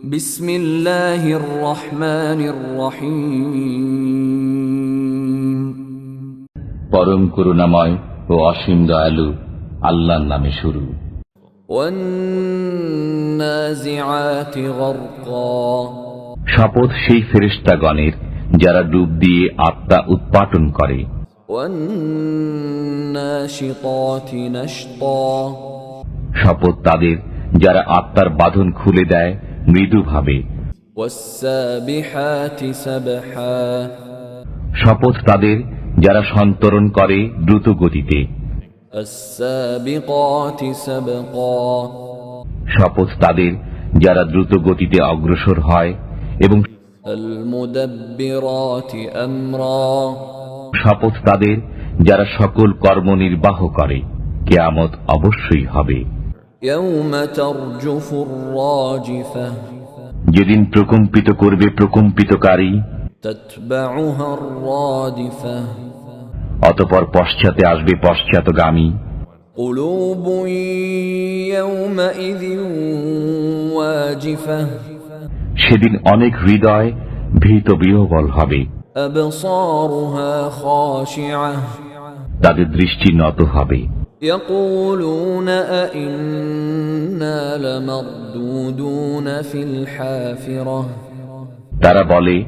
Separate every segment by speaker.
Speaker 1: বিসমিল্লাহির রহমানির রহিম।
Speaker 2: পরম করুণাময় ও অসীম দয়ালু আল্লাহর নামে শুরু।
Speaker 1: ওয়ান্নাজিআতি গরকা।
Speaker 2: শপথ সেই ফেরেশতাগণের যারা ডুব দিয়ে আত্মা উৎপাটন করে।
Speaker 1: ওয়ান্নাশিতাতি নাশতা।
Speaker 2: শপথ তাদের যারা আত্মার বাঁধন খুলে দেয় মৃদুভাবে।
Speaker 1: ওয়াসসাবিহাতি সাবহা।
Speaker 2: শপথ তাদের যারা সন্তরণ করে দ্রুত গতিতে।
Speaker 1: আসসাবিকাতি সাবকা।
Speaker 2: শপথ তাদের যারা দ্রুত গতিতে অগ্রসর হয় এবং
Speaker 1: আল মুদাব্বিরাতি আমরা।
Speaker 2: শপথ তাদের যারা সকল কর্ম নির্বাহ করে। কিয়ামত অবশ্যই হবে।
Speaker 1: ইয়াউমা তারজুফুর রাজিফা।
Speaker 2: যেদিন প্রকম্পিত করবে প্রকম্পিতকারী।
Speaker 1: তাতবাউহার রাদিফা।
Speaker 2: অতঃপর পশ্চাতে আসবে পশ্চাৎগামী।
Speaker 1: কুলুবুন ইয়াউমাইযিন ওয়াজিফা।
Speaker 2: সেদিন অনেক হৃদয় ভীত বিহ্বল হবে।
Speaker 1: আবসারুহা খাশিআহ।
Speaker 2: তাদের দৃষ্টি নত হবে।
Speaker 1: يقولون أئنا لمردودون في الحافرة।
Speaker 2: তারা বলে,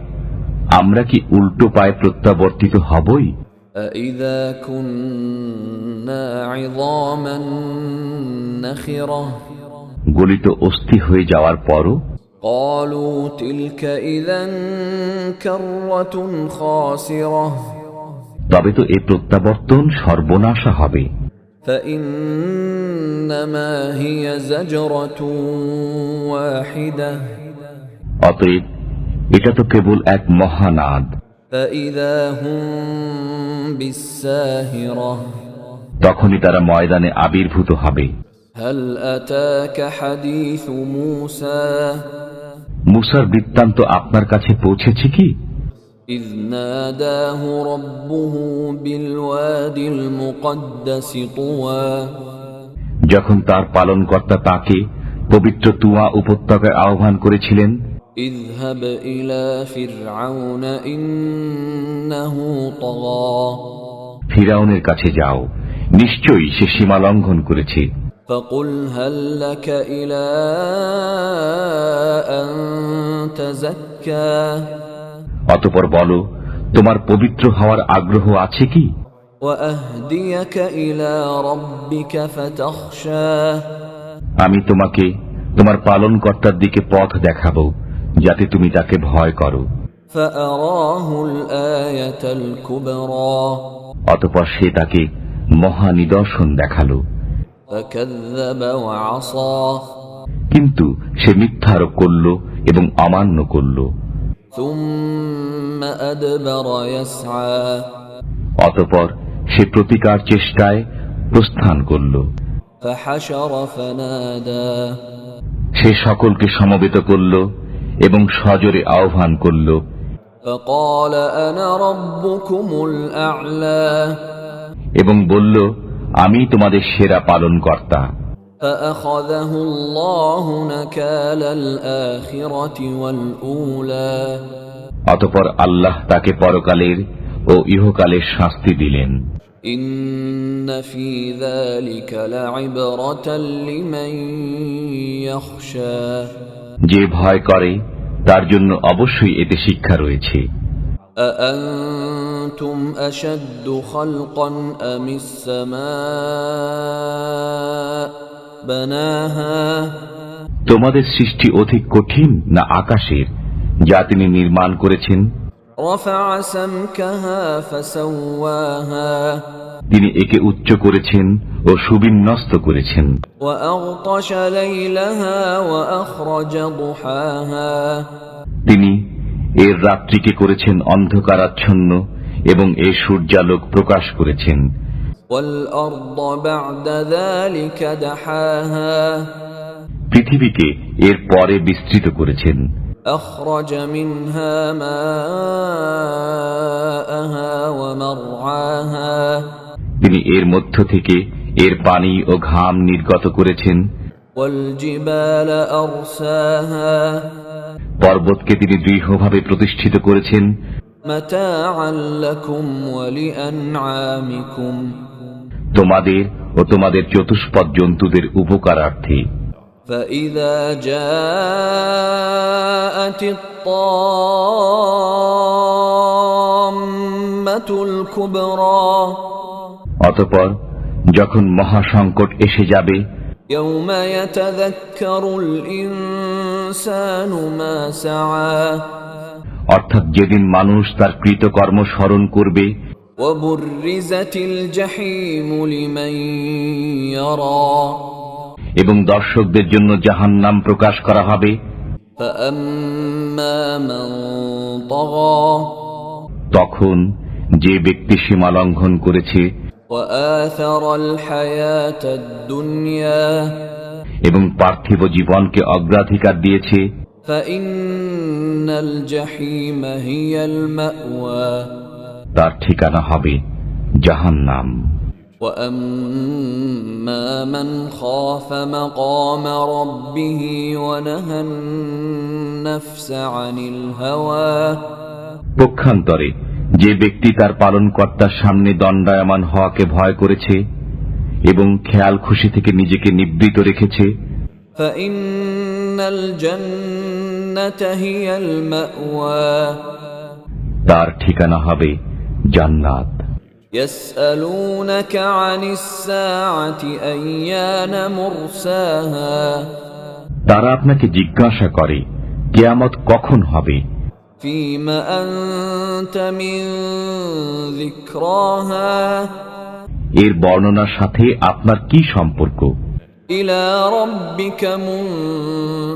Speaker 2: আমরা কি উল্টো পায়ে প্রত্যাবর্তিত হবই?
Speaker 1: أئذا كنا عظاما نخرة।
Speaker 2: গলিত অস্থি হয়ে যাওয়ার পরও
Speaker 1: قالوا تلك إذا كرة خاسرة।
Speaker 2: তবে তো এ প্রত্যাবর্তন সর্বনাশা হবে।
Speaker 1: فإنما هي زجرة واحدة।
Speaker 2: অতএব এটা তো কেবল এক মহানাদ।
Speaker 1: فإذا هم بالساهرة।
Speaker 2: তখনই তারা ময়দানে আবির্ভূত হবে।
Speaker 1: هل أتاك حديث موسى؟
Speaker 2: মুসার বৃত্তান্ত আপনার কাছে পৌঁছেছে কি?
Speaker 1: إذ ناداه ربه بالواد المقدس طوى।
Speaker 2: যখন তার পালনকর্তা তাকে পবিত্র তুয়া উপত্যকায় আহ্বান করেছিলেন,
Speaker 1: اذهب إلى فرعون إنه طغى।
Speaker 2: ফিরাউনের কাছে যাও, নিশ্চয়ই সে সীমা লঙ্ঘন করেছে।
Speaker 1: فقل هل لك إلى أن تزكى।
Speaker 2: অতঃপর বলো, তোমার পবিত্র হওয়ার আগ্রহ আছে কি?
Speaker 1: وأهديك إلى ربك فتخشى।
Speaker 2: আমি তোমাকে তোমার পালনকর্তার দিকে পথ দেখাবো, যাতে তুমি তাকে ভয় করো।
Speaker 1: فأراه الآية الكبرى।
Speaker 2: অতঃপর সে তাকে মহা নিদর্শন দেখালো।
Speaker 1: فكذب وعصى।
Speaker 2: কিন্তু সে মিথ্যারোপ করল এবং অমান্য করল।
Speaker 1: ثم أدبر يسعى।
Speaker 2: অতঃপর সে প্রতিকার চেষ্টায় প্রস্থান করল।
Speaker 1: فحشر فنادى।
Speaker 2: সে সকলকে সমবেত করল এবং সজোরে আহ্বান করল।
Speaker 1: فقال أنا ربكم الأعلى।
Speaker 2: এবং বলল, আমি তোমাদের সেরা পালনকর্তা।
Speaker 1: فأخذه الله نكال الآخرة والأولى।
Speaker 2: অতঃপর আল্লাহ তাকে পরকালের ও ইহকালের শাস্তি দিলেন।
Speaker 1: إن في ذلك لعبرة لمن يخشى।
Speaker 2: যে ভয় করে তার জন্য অবশ্যই এতে শিক্ষা রয়েছে।
Speaker 1: أأنتم أشد خلقا أم السماء بناها।
Speaker 2: তোমাদের সৃষ্টি অধিক কঠিন না আকাশের, যা তিনি নির্মাণ করেছেন?
Speaker 1: رفع سمكها فسواها।
Speaker 2: তিনি একে উচ্চ করেছেন ও সুবিন্যস্ত করেছেন।
Speaker 1: وأغطش ليلها وأخرج ضحاها।
Speaker 2: তিনি এর রাত্রিকে করেছেন অন্ধকারাচ্ছন্ন এবং এর সূর্যালোক প্রকাশ করেছেন।
Speaker 1: والأرض بعد ذلك دحاها।
Speaker 2: পৃথিবীকে এর পরে বিস্তৃত করেছেন।
Speaker 1: أخرج منها ماءها ومرعاها।
Speaker 2: তিনি এর মধ্য থেকে এর পানি ও ঘাম নির্গত করেছেন।
Speaker 1: والجبال أرساها
Speaker 2: পর্বতকে তিনি দৃঢ়ভাবে প্রতিষ্ঠিত করেছেন
Speaker 1: متاعا لكم ولأنعامكم
Speaker 2: তোমাদের ও তোমাদের চতুষ্পদ জন্তুদের উপকারার্থে।
Speaker 1: فإذا جاءت الطامة الكبرى
Speaker 2: অতঃপর যখন মহাসংকট এসে যাবে,
Speaker 1: يوم يتذكر الإنسان ما سعى
Speaker 2: অর্থাৎ যেদিন মানুষ তার কৃতকর্ম স্মরণ করবে,
Speaker 1: وبرزت الجحيم لمن يرى
Speaker 2: এবং দর্শকদের জন্য জাহান্নাম প্রকাশ করা হবে।
Speaker 1: فأما من طغى
Speaker 2: তখন যে ব্যক্তি সীমা লঙ্ঘন করেছে
Speaker 1: وآثر الحياة الدنيا
Speaker 2: এবং পার্থিব জীবনকে অগ্রাধিকার দিয়েছে,
Speaker 1: فإن الجحيم هي المأوى
Speaker 2: তার ঠিকানা হবে জাহান্নাম।
Speaker 1: وأما من خاف مقام ربه ونهى النفس عن الهوى
Speaker 2: পক্ষান্তরে যে ব্যক্তি তার পালনকর্তার সামনে দণ্ডায়মান হওয়াকে ভয় করেছে এবং খেয়াল খুশি থেকে নিজেকে নিবৃত রেখেছে,
Speaker 1: فإن الجنة هي المأوى
Speaker 2: তার ঠিকানা হবে জান্নাত।
Speaker 1: يسألونك عن الساعة أيان مرساها
Speaker 2: তারা আপনাকে জিজ্ঞাসা করে কিয়ামত কখন হবে,
Speaker 1: فيما أنت من ذكراها
Speaker 2: এর বর্ণনার সাথে আপনার কি সম্পর্ক,
Speaker 1: إلى ربك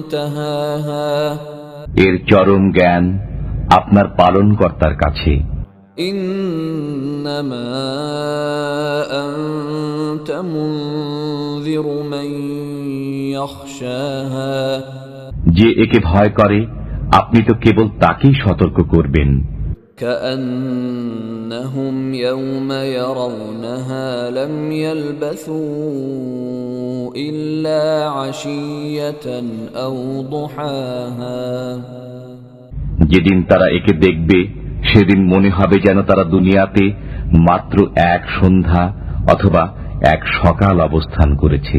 Speaker 1: منتهاها
Speaker 2: এর চরম জ্ঞান আপনার পালনকর্তার কাছে।
Speaker 1: إنما أنت منذر من يخشاها
Speaker 2: যে একে ভয় করে আপনি তো কেবল তাকেই সতর্ক করবেন।
Speaker 1: كأنهم يوم يرونها لم يلبثوا إلا عشية أو ضحاها
Speaker 2: যেদিন তারা একে দেখবে সেদিন মনে হবে যেন তারা দুনিয়াতে মাত্র এক সন্ধ্যা অথবা এক সকাল অবস্থান করেছে।